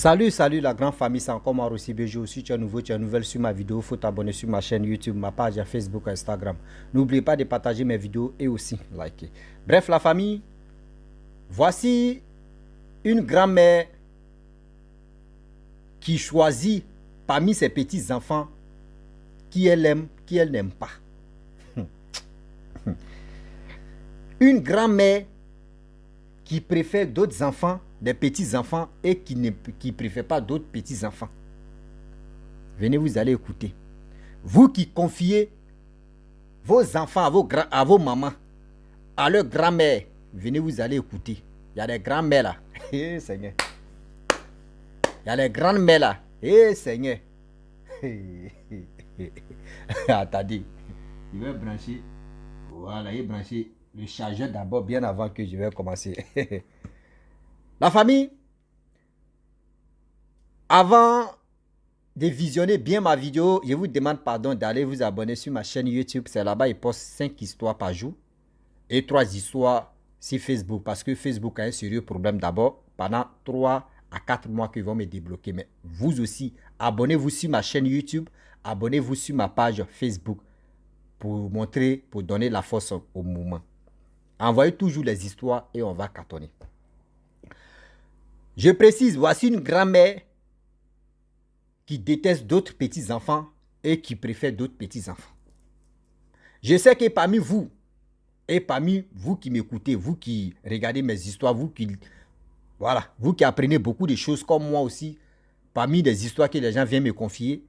Salut la grande famille, c'est encore moi aussi BG. Si tu es nouveau, tu es nouvelle sur ma vidéo, il faut t'abonner sur ma chaîne YouTube, ma page Facebook, Instagram. N'oubliez pas de partager mes vidéos et aussi liker. Bref la famille, voici une grand-mère qui choisit parmi ses petits-enfants qui elle aime, qui elle n'aime pas. Une grand-mère qui préfère d'autres enfants, des petits-enfants, et qui ne préfère pas d'autres petits-enfants. Venez, vous allez écouter. Vous qui confiez vos enfants à vos mamans, à leur grand-mère, venez, vous allez écouter. Il y a des grands-mères là. Eh Seigneur. Il y a des grandes-mères là. Eh Seigneur. Attendez. Je vais brancher. Voilà, il brancher le chargeur d'abord bien avant que je vais commencer. La famille, avant de visionner bien ma vidéo, je vous demande pardon d'aller vous abonner sur ma chaîne YouTube. C'est là-bas, il poste 5 histoires par jour et 3 histoires sur Facebook. Parce que Facebook a un sérieux problème d'abord. Pendant 3 à 4 mois qu'ils vont me débloquer. Mais vous aussi, abonnez-vous sur ma chaîne YouTube. Abonnez-vous sur ma page Facebook pour montrer, pour donner la force au mouvement. Envoyez toujours les histoires et on va cartonner. Je précise, voici une grand-mère qui déteste d'autres petits-enfants et qui préfère d'autres petits-enfants. Je sais que parmi vous, et parmi vous qui m'écoutez, vous qui regardez mes histoires, vous qui apprenez beaucoup de choses comme moi aussi, parmi les histoires que les gens viennent me confier,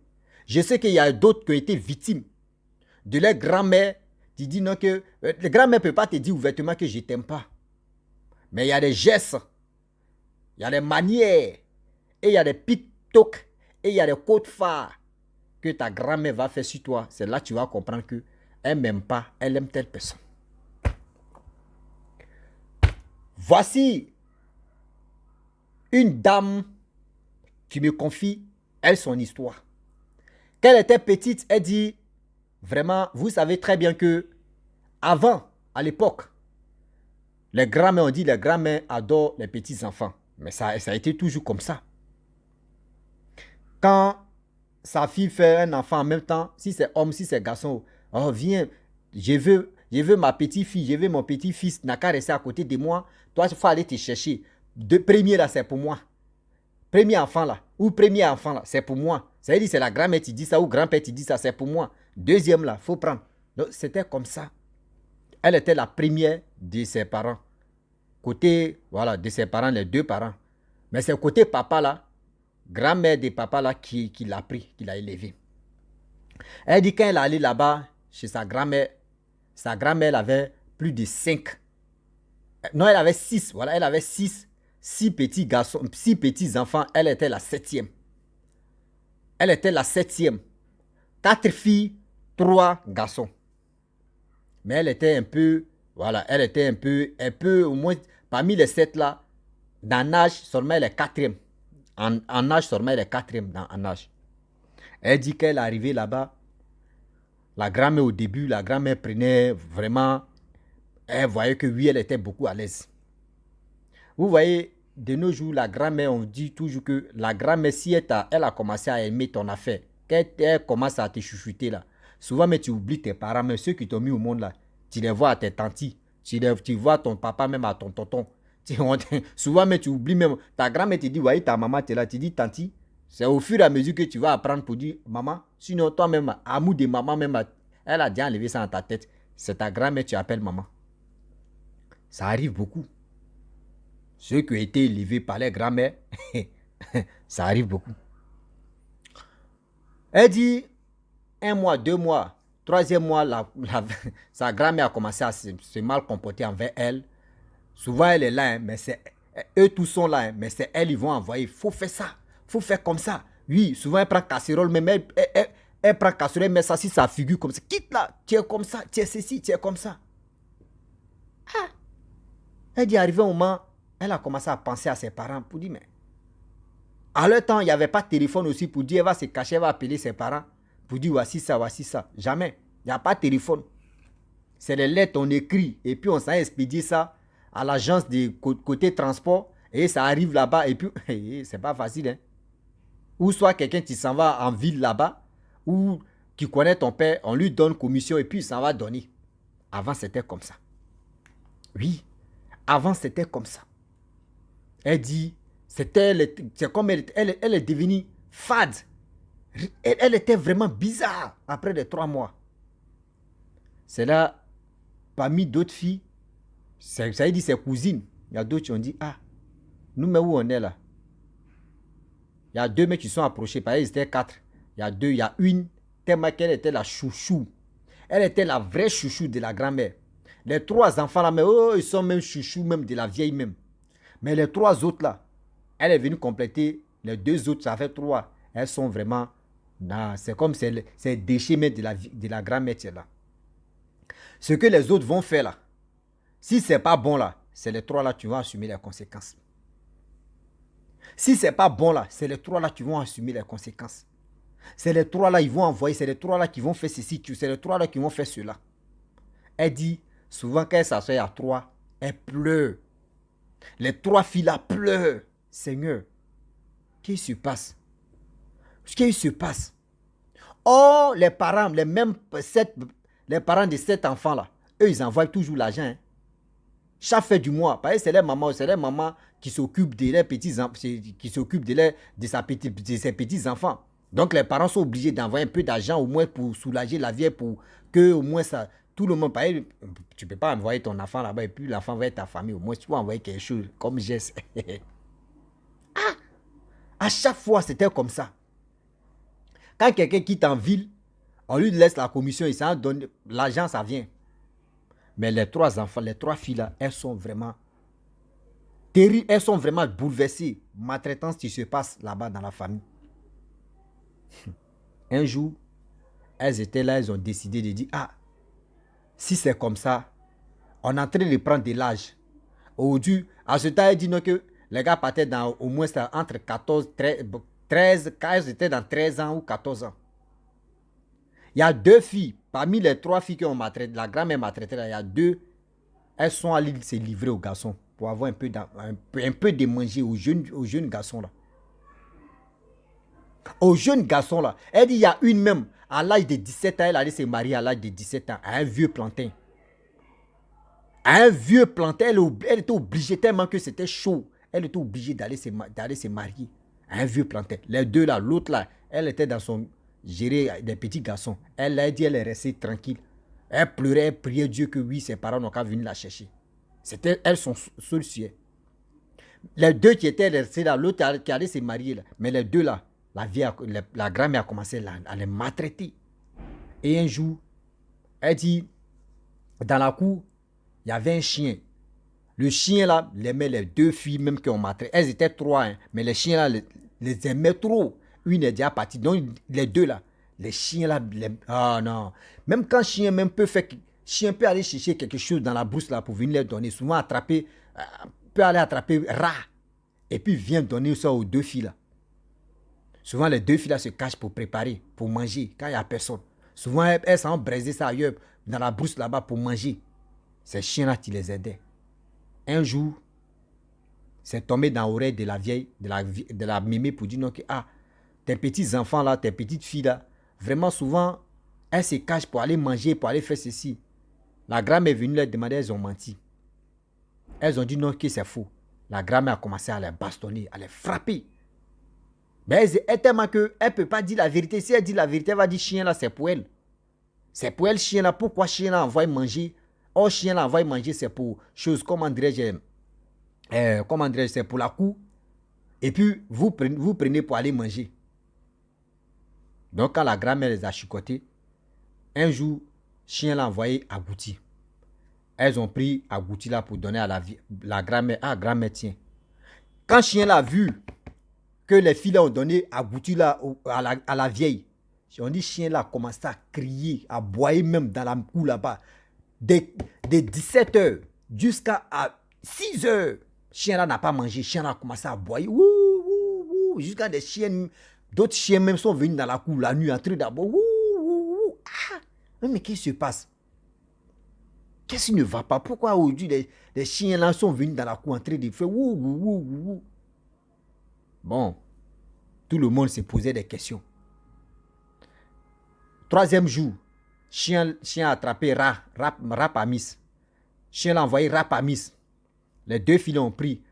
je sais qu'il y a d'autres qui ont été victimes de leur grand-mère qui dit non que... La grand-mère ne peut pas te dire ouvertement que je ne t'aime pas. Mais il y a des gestes, il y a des manières, et il y a des pic-tocs, et il y a des côtes phares que ta grand-mère va faire sur toi. C'est là que tu vas comprendre qu'elle ne m'aime pas, elle aime telle personne. Voici une dame qui me confie, elle, son histoire. Quand elle était petite, elle dit, vraiment, vous savez très bien que avant, à l'époque, les grands-mères ont dit, les grands-mères adorent les petits-enfants. Mais ça a été toujours comme ça. Quand sa fille fait un enfant en même temps, si c'est homme, si c'est garçon, oh viens, je veux ma petite fille, je veux mon petit-fils, n'a qu'à rester à côté de moi. Toi, il faut aller te chercher. De premier là, c'est pour moi. Premier enfant là, ou premier enfant là, c'est pour moi. Ça veut dire c'est la grand-mère qui dit ça, ou grand-père qui dit ça, c'est pour moi. Deuxième là, il faut prendre. Donc, c'était comme ça. Elle était la première de ses parents. Côté, voilà, de ses parents, les deux parents. Mais c'est côté papa là, grand-mère de papa là, qui l'a pris, qui l'a élevé. Elle dit quand elle est allée là-bas, chez sa grand-mère elle avait plus de 5. Non, elle avait 6. Voilà, elle avait 6 petits garçons, 6 petits enfants. Elle était la 7e. Elle était la 7e. 4 filles, 3 garçons. Mais elle était un peu, voilà, elle était un peu, au moins, parmi les 7 là, dans l'âge, seulement elle est 4e. En âge, seulement elle est 4e en âge. Elle dit qu'elle est arrivée là-bas. La grand-mère au début, la grand-mère prenait vraiment, elle voyait que oui, elle était beaucoup à l'aise. Vous voyez, de nos jours, la grand-mère, on dit toujours que la grand-mère, si elle a commencé à aimer ton affaire, quand elle commence à te chouchouter là, souvent, mais tu oublies tes parents, mais ceux qui t'ont mis au monde là, tu les vois à tes tantis, tu vois ton papa même à ton tonton. Souvent, mais tu oublies même, ta grand-mère te dit, voyez, ta maman, tu es là, tu dis, tanti. C'est au fur et à mesure que tu vas apprendre pour dire, maman, sinon toi-même, amour de maman même, elle a déjà enlevé ça dans ta tête. C'est ta grand-mère, tu appelles maman. Ça arrive beaucoup. Ceux qui ont été élevés par les grand-mères, ça arrive beaucoup. Elle dit, 1 mois, 2 mois, 3e mois, sa grand-mère a commencé à se mal comporter envers elle. Souvent, elle est là, hein, mais c'est eux tous sont là, hein, mais c'est elle, ils vont envoyer. Il faut faire ça, il faut faire comme ça. Oui, souvent, elle prend casserole, mais elle prend casserole, elle met ça sur sa figure comme ça. Quitte là, tu es comme ça, tu es ceci, tu es comme ça. Ah. Elle dit, arrivé un moment, elle a commencé à penser à ses parents pour dire, mais à leur temps, il n'y avait pas de téléphone aussi pour dire, elle va se cacher, elle va appeler ses parents pour dire, voici ça, voici ça. Jamais. Il n'y a pas de téléphone. C'est les lettres, on écrit, et puis on s'en expédie ça à l'agence de côté transport, Et ça arrive là-bas, et puis, c'est pas facile, hein. Ou soit quelqu'un qui s'en va en ville là-bas, ou qui connaît ton père, on lui donne commission, et puis il s'en va donner. Avant, c'était comme ça. Oui, avant, c'était comme ça. Elle dit, c'est comme elle est devenue fade. Elle était vraiment bizarre après les 3 mois. C'est là, parmi d'autres filles, ça veut dire ses cousines. Il y a d'autres qui ont dit, ah, nous, mais où on est là? Il y a 2 mecs qui sont approchés. Par exemple, ils étaient 4. Il y a une, tellement qu'elle était la chouchou. Elle était la vraie chouchou de la grand-mère. Les 3 enfants là, mais ils sont même chouchou, même de la vieille même. Mais les 3 autres là, elle est venue compléter. Les 2 autres, ça fait 3. Elles sont vraiment, c'est comme c'est déchets même de la grand-mère là. Ce que les autres vont faire là, si c'est pas bon là, c'est les 3 là qui vont assumer les conséquences. Si c'est pas bon là, c'est les 3 là qui vont assumer les conséquences. C'est les 3 là, ils vont envoyer, c'est les 3 là qui vont faire ceci, c'est les 3 là qui vont faire cela. Elle dit, souvent quand elle s'assoit à 3, elle pleure. Les 3 filles là pleurent. Seigneur, qu'est-ce qui se passe? Qu'est-ce qui se passe? Oh, les parents, les parents de 7 enfants là, eux, ils envoient toujours l'argent. Hein. Chaque fin du mois, parce que c'est les mamans qui s'occupent de leurs petits qui s'occupent de ses petits enfants. Donc les parents sont obligés d'envoyer un peu d'argent au moins pour soulager la vie, pour que au moins ça, tout le monde, par exemple, tu ne peux pas envoyer ton enfant là-bas et puis l'enfant va être ta famille. Au moins tu peux envoyer quelque chose comme geste. Ah, à chaque fois c'était comme ça. Quand quelqu'un quitte en ville, on lui laisse la commission, il s'en donne l'argent, ça vient. Mais les 3 enfants, les 3 filles là, elles sont vraiment terribles, elles sont vraiment bouleversées. Maltraitance qui se passe là-bas dans la famille. Un jour, elles étaient là, elles ont décidé de dire, ah, si c'est comme ça, on est en train de prendre de l'âge. Aujourd'hui, à ce temps, elles disent que les gars partaient dans au moins entre 14, 13, quand elles étaient dans 13 ans ou 14 ans. Il y a 2 filles, parmi les 3 filles qui ont maltraité, la grand-mère maltraité, il y a 2, elles sont allées se livrer aux garçons pour avoir un peu de manger aux jeunes garçons là. Aux jeunes garçons là. Elle dit, il y a une même, à l'âge de 17 ans, elle allait se marier à l'âge de 17 ans, à un vieux plantain. À un vieux plantain, elle était obligée, tellement que c'était chaud, elle était obligée d'aller se marier à un vieux plantain. Les 2 là, l'autre là, elle était dans son gérer des petits garçons. Elle a dit, elle est restée tranquille. Elle pleurait, elle priait Dieu que oui, ses parents n'ont qu'à venir la chercher. C'était elles son seul souhait. Les 2 qui étaient restés là, l'autre qui allait se marier là, mais les 2 là, la grand-mère a commencé à les maltraiter. Et un jour, elle dit, dans la cour, il y avait un chien. Le chien là, il aimait les 2 filles même qui ont maltraité. Elles étaient 3, hein, mais les chiens là les aimaient trop. Une est déjà partie. Donc les 2 là, les chiens là, ah non. Même quand chien même chien peut aller chercher quelque chose dans la brousse là pour venir les donner. Souvent peut aller attraper rat. Et puis vient donner ça aux 2 filles là. Souvent les 2 filles là se cachent pour préparer, pour manger quand il n'y a personne. Souvent elles s'en braiser ça ailleurs dans la brousse là-bas pour manger. Ces chiens là qui les aidaient. Un jour, c'est tombé dans l'oreille de la vieille, de la mémé pour dire non que ah, tes petits enfants là, tes petites filles là, vraiment souvent, elles se cachent pour aller manger, pour aller faire ceci. La grand-mère est venue leur demander, elles ont menti. Elles ont dit non que c'est faux. La grand-mère a commencé à les bastonner, à les frapper. Mais elle tellement qu'elle ne peut pas dire la vérité. Si elle dit la vérité, elle va dire chien là, c'est pour elle. C'est pour elle, chien là. Pourquoi chien là envoie manger? Oh, chien là envoie manger, c'est pour chose, comment dirais-je, c'est pour la cour. Et puis, vous prenez pour aller manger. Donc, quand la grand-mère les a chicotés, un jour, chien l'a envoyé agouti. Elles ont pris agouti là pour donner à la grand-mère. Ah, grand-mère, tiens. Quand chien l'a vu que les filles là ont donné agouti là à la vieille, on dit chien là a commencé à crier, à boyer même dans la cour là-bas. De 17h jusqu'à 6h, chien là n'a pas mangé. Chien là a commencé à boyer. Jusqu'à des chiens, d'autres chiens même sont venus dans la cour la nuit en train d'aboyer. Ah, mais qu'est-ce qui se passe? Qu'est-ce qui ne va pas? Pourquoi aujourd'hui les chiens là sont venus dans la cour en train de faire wou, wou, wou, wou. Bon, tout le monde se posait des questions. Troisième jour, chien a attrapé Rapamis. Chien l'a envoyé Rapamis. Les deux filles ont pris,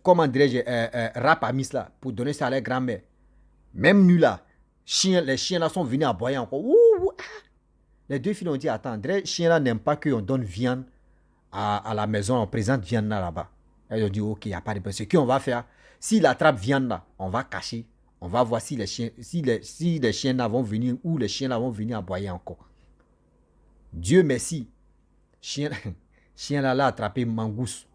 comment dirais-je, Rapamis là, pour donner ça à leur grand-mère. Même nuit là, les chiens là sont venus aboyer encore. Ouh, ouh, ah. Les deux filles ont dit, attends, André, chien là n'aime pas qu'on donne viande à la maison, on présente viande là-bas. Elles ont dit, ok, il n'y a pas de problème. Ce qu'on va faire, s'il attrape viande là, on va cacher. On va voir si les chiens là vont venir ou les chiens là vont venir aboyer encore. Dieu merci. Chien là a attrapé mangousse.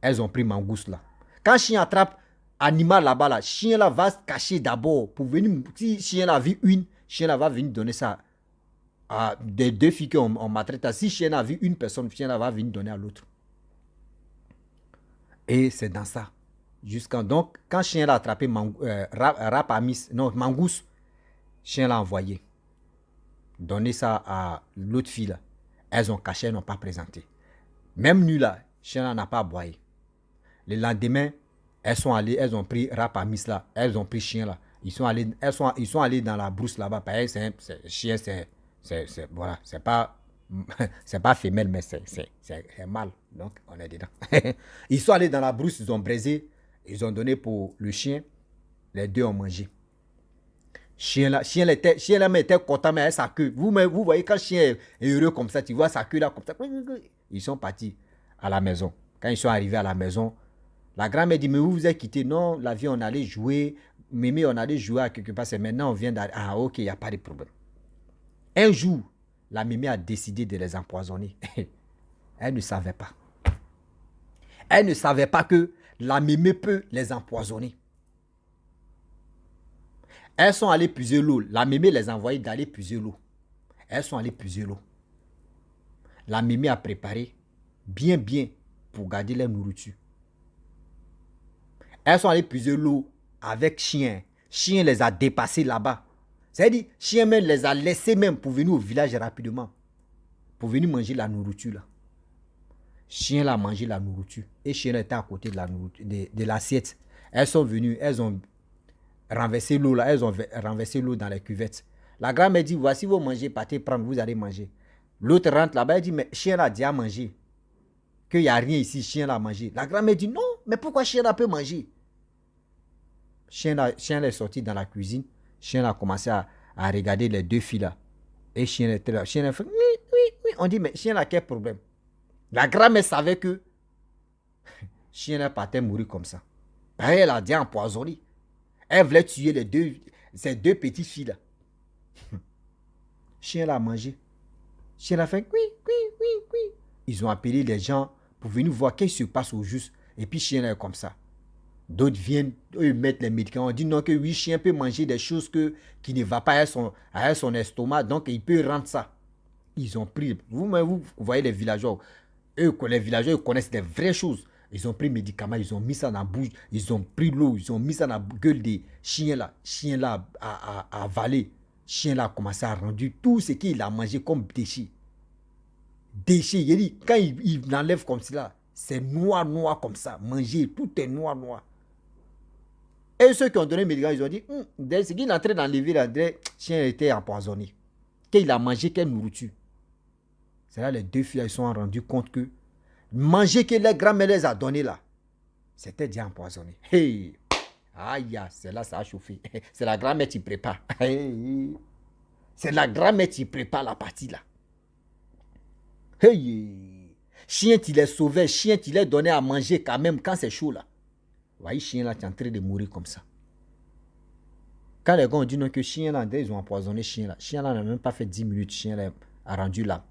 Elles ont pris mangousse là. Quand chien attrape animal là-bas, là, chien là va se cacher d'abord pour venir. Si chien là a vu une, chien là va venir donner ça à des deux filles qui ont maltraité. Si chien là a vu une personne, chien là va venir donner à l'autre. Et c'est dans ça. Donc, quand chien l'a attrapé Rapamis, non, mangousse, chien l'a envoyé. Donner ça à l'autre fille là. Elles ont caché, elles n'ont pas présenté. Même nuit là, chien là n'a pas aboyé. Le lendemain, elles sont allées, elles ont pris Rapamis là, elles ont pris chien là. Ils sont allés dans la brousse là-bas. Pareil, chien, voilà, c'est pas femelle, mais c'est mâle. Donc, on est dedans. Ils sont allés dans la brousse, ils ont braisé. Ils ont donné pour le chien. Les deux ont mangé. Chien là était content, mais sa queue. Vous voyez, quand le chien est heureux comme ça, tu vois sa queue là comme ça. Ils sont partis à la maison. Quand ils sont arrivés à la maison, la grand-mère dit, mais vous vous êtes quittés. Non, la vie, on allait jouer. Mémé, on allait jouer à quelque part. C'est maintenant, on vient d'arriver. Ah, ok, il n'y a pas de problème. Un jour, la mémé a décidé de les empoisonner. Elle ne savait pas. Elle ne savait pas que la mémé peut les empoisonner. Elles sont allées puiser l'eau. La mémé les a envoyées d'aller puiser l'eau. Elles sont allées puiser l'eau. La mémé a préparé bien pour garder leur nourriture. Elles sont allées puiser l'eau avec chien. Chien les a dépassés là-bas. C'est-à-dire, chien même les a laissés même pour venir au village rapidement. Pour venir manger la nourriture là. Chien a mangé la nourriture. Et chien était à côté de l'assiette. Elles sont venues, elles ont renversé l'eau là. Elles ont renversé l'eau dans les cuvettes. La grand-mère dit, voici vous mangez, partez prendre, vous allez manger. L'autre rentre là-bas, elle dit, mais chien a déjà mangé. Qu'il n'y a rien ici, chien a mangé. La grand-mère dit, non, mais pourquoi chien peut manger? Chien est sorti dans la cuisine. Chien a commencé à regarder les deux filles là. Et chien était là. Chien a fait, oui. On dit, mais chien a quel problème? La grand-mère savait que chien partait mourir comme ça. Elle a dit empoisonné. Elle voulait tuer ces deux petites filles là. Chien a mangé. Chien a fait oui. Ils ont appelé les gens pour venir voir qu'est-ce qui se passe au juste. Et puis chien est comme ça. D'autres viennent, eux mettent les médicaments. On dit non que oui, chien peut manger des choses qui ne vont pas à son estomac. Donc il peut rendre ça. Ils ont pris. Vous voyez les villageois. Les villageois connaissent des vraies choses. Ils ont pris médicaments, ils ont mis ça dans la bouche, ils ont pris l'eau, ils ont mis ça dans la gueule des chiens là. Chien là a avalé. Chien là a commencé à rendre tout ce qu'il a mangé comme déchets. Déchets, il dit, quand il enlève comme cela, c'est noir comme ça. Manger, tout est noir. Et ceux qui ont donné le médicament, ils ont dit, ce qu'il est en train d'enlever, le chien était empoisonné. Qu'il a mangé, quelle nourriture. C'est là les deux filles elles se sont rendues compte que manger que les grand-mère les a donné là, c'était déjà empoisonné. Hey! Aïe, c'est là ça a chauffé. C'est la grand-mère qui prépare. Hey! C'est la grand-mère qui prépare la partie là. Hey! Chien qui les sauvait, chien qui les donnait à manger quand même quand c'est chaud là. Vous voyez, chien là qui est en train de mourir comme ça. Quand les gars ont dit non que chien là, ils ont empoisonné chien là. Chien là n'a même pas fait 10 minutes, chien là a rendu là.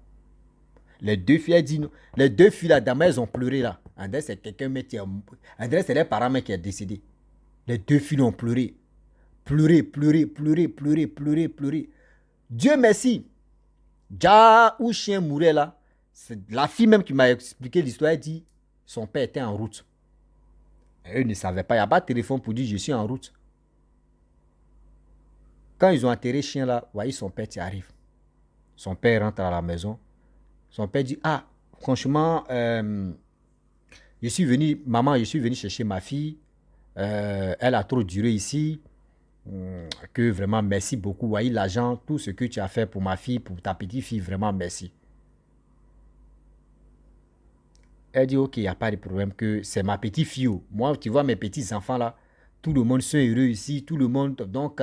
Les deux filles, elles disent non. Les deux filles là, d'abord, elles ont pleuré là. André, c'est quelqu'un qui André, c'est les parents qui est décédé. Les deux filles ont pleuré. Pleurer. Dieu merci. Déjà où chien mourait là, c'est la fille même qui m'a expliqué l'histoire, elle dit son père était en route. Et eux ne savaient pas, il n'y a pas de téléphone pour dire je suis en route. Quand ils ont enterré le chien là, voyez son père qui arrive. Son père rentre à la maison. Son père dit, ah, franchement, je suis venu, maman, je suis venu chercher ma fille. Elle a trop duré ici. Que vraiment, merci beaucoup. Voyez l'argent, tout ce que tu as fait pour ma fille, pour ta petite fille, vraiment merci. Elle dit, ok, il n'y a pas de problème, que c'est ma petite fille. Moi, tu vois, mes petits-enfants là, tout le monde sont heureux ici, tout le monde. Donc,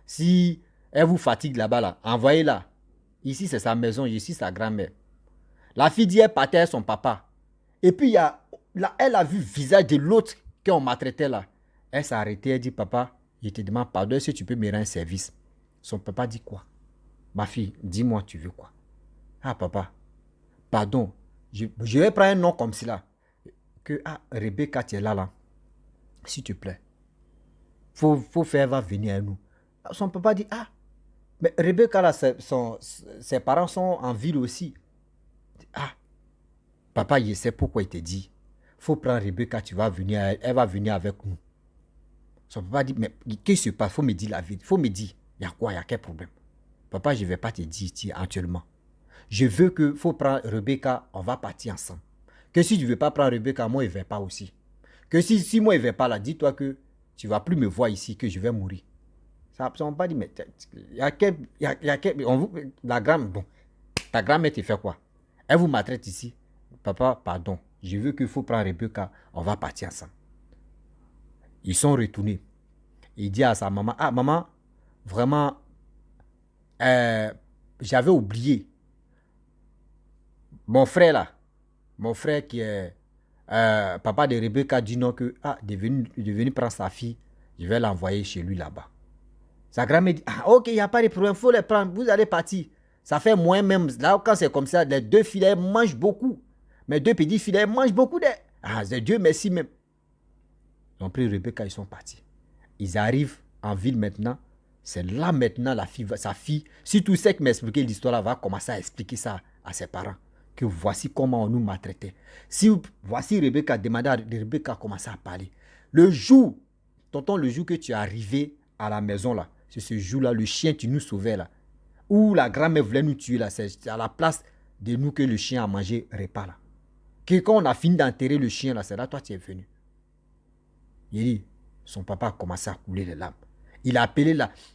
si elle vous fatigue là-bas, là, envoyez-la. Ici, c'est sa maison, ici, sa grand-mère. La fille dit, elle partait à son papa. Et puis, elle a vu le visage de l'autre qu'on maltraitait là. Elle s'est arrêtée, elle dit, papa, je te demande pardon, est-ce que tu peux me rendre un service? Son papa dit quoi? Ma fille, dis-moi, tu veux quoi? Ah, papa, pardon, je vais prendre un nom comme cela. Que, ah, Rebecca, tu es là, là. S'il te plaît. Faut faire, va venir à nous. Son papa dit, ah, mais Rebecca, là, ses parents sont en ville aussi. Ah, papa, je sais pourquoi il te dit. Faut prendre Rebecca, tu vas venir, elle va venir avec nous. Son papa dit, mais qu'est-ce qui se passe? Faut me dire la vie. Faut me dire, il y a quoi, il y a quel problème? Papa, je ne vais pas te dire actuellement. Je veux que, faut prendre Rebecca, on va partir ensemble. Que si tu ne veux pas prendre Rebecca, moi, je ne vais pas aussi. Que si moi, je ne vais pas là, dis-toi que tu ne vas plus me voir ici, que je vais mourir. Ça ne pas dit, mais il y a quel, la grand, bon, ta grand-mère te fait quoi? Elle vous maltraite ici. Papa, pardon, je veux qu'il faut prendre Rebecca, on va partir ensemble. Ils sont retournés. Il dit à sa maman, ah maman, vraiment, j'avais oublié. Mon frère là, mon frère qui est papa de Rebecca dit non que, ah, de venir prendre sa fille, je vais l'envoyer chez lui là-bas. Sa grand-mère dit, ah ok, il n'y a pas de problème, il faut les prendre, vous allez partir. Ça fait moins même, là quand c'est comme ça, les deux filles mangent beaucoup. Mes deux petits filles mangent beaucoup de... Ah, c'est Dieu merci même. Ils ont pris Rebecca, ils sont partis. Ils arrivent en ville maintenant. C'est là maintenant sa fille. Si tout ce qui m'expliquait l'histoire là va commencer à expliquer ça à ses parents. Que voici comment on nous maltraitait. Voici Rebecca, demandait à Rebecca commencer à parler. Le jour, tonton, le jour que tu es arrivé à la maison là, c'est ce jour-là, le chien tu nous sauvais là. Où la grand-mère voulait nous tuer là, c'est à la place de nous que le chien a mangé repas là. Que quand on a fini d'enterrer le chien là, c'est là toi tu es venu. Il dit, son papa a commencé à couler les larmes. Il a appelé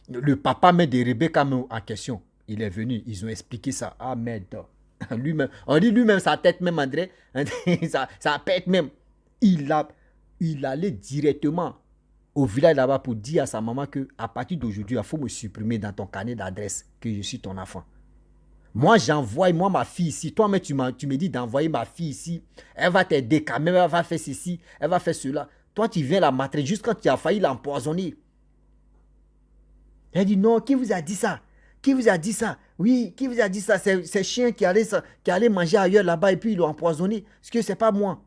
le papa même de Rebecca en question. Il est venu, ils ont expliqué ça. Ah merde. Lui-même, on dit lui-même sa tête même, André, sa tête même. Il allait directement au village là-bas pour dire à sa maman que à partir d'aujourd'hui, il faut me supprimer dans ton carnet d'adresse que je suis ton enfant. Moi, j'envoie ma fille ici. Toi-même, tu me dis d'envoyer ma fille ici. Elle va t'aider quand même, elle va faire ceci, elle va faire cela. Toi, tu viens la maltraiter juste quand tu as failli l'empoisonner. Elle dit non, qui vous a dit ça? Qui vous a dit ça? Oui, qui vous a dit ça? C'est chien qui allait manger ailleurs là-bas et puis ils l'ont empoisonné. Est-ce que c'est pas moi?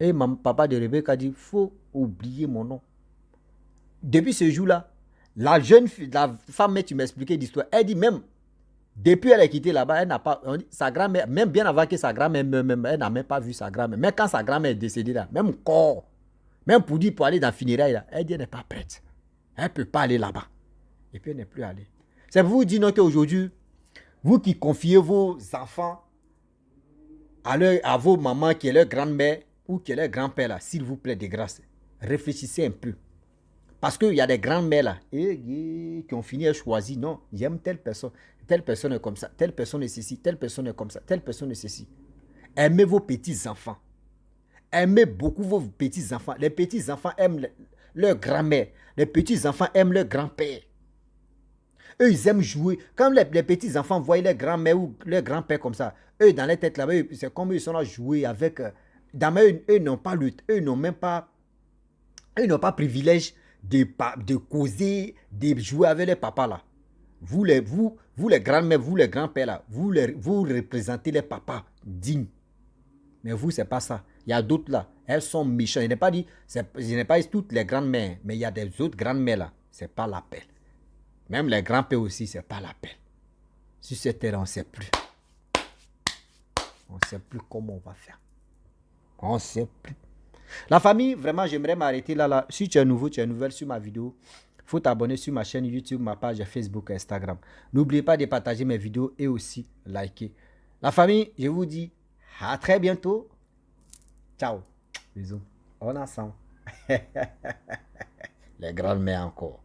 Et papa de Rebecca a dit, faut oublier mon nom. Depuis ce jour-là, la jeune fille, la femme, tu m'expliquais l'histoire, elle dit même, depuis elle est quittée là-bas, elle n'a pas, sa grand-mère, même bien avant que sa grand-mère, elle n'a même pas vu sa grand-mère. Mais quand sa grand-mère est décédée là, même corps, même pour dire pour aller dans le funérailles là, elle dit elle n'est pas prête. Elle ne peut pas aller là-bas. Et puis elle n'est plus allée. C'est pour vous dire non qu'aujourd'hui, vous qui confiez vos enfants à vos mamans qui est leur grand-mère ou qui est leur grand-père là, s'il vous plaît de grâce, réfléchissez un peu. Parce qu'il y a des grands-mères là qui ont fini à choisir, non, j'aime telle personne est comme ça, telle personne est ceci, telle personne est comme ça, telle personne est ceci. Aimez vos petits-enfants. Aimez beaucoup vos petits-enfants. Les petits-enfants aiment leur grand-mère. Les petits-enfants aiment leur grand-père. Eux, ils aiment jouer. Quand les petits-enfants voient leur grand-mère ou leur grand-père comme ça, eux, dans leur tête là-bas, c'est comme eux, ils sont là jouer avec... eux n'ont pas eux n'ont même pas... Eux n'ont pas privilège de causer, de jouer avec les papas là. Vous les grands-mères, vous les grands-pères là, vous représentez les papas dignes. Mais vous, c'est pas ça. Il y a d'autres là, elles sont méchantes. Je n'ai pas dit toutes les grandes-mères, mais il y a des autres grandes-mères là, c'est pas la peine. Même les grands-pères aussi, c'est pas la peine. Sur cette terre, on ne sait plus. On ne sait plus comment on va faire. On ne sait plus. La famille, vraiment, j'aimerais m'arrêter là. Si tu es nouveau, tu es nouvelle sur ma vidéo, Il faut t'abonner sur ma chaîne YouTube, ma page Facebook et Instagram. N'oubliez pas de partager mes vidéos et aussi liker. La famille, je vous dis à très bientôt. Ciao. Bisous. On ensemble. Les grandes mères encore.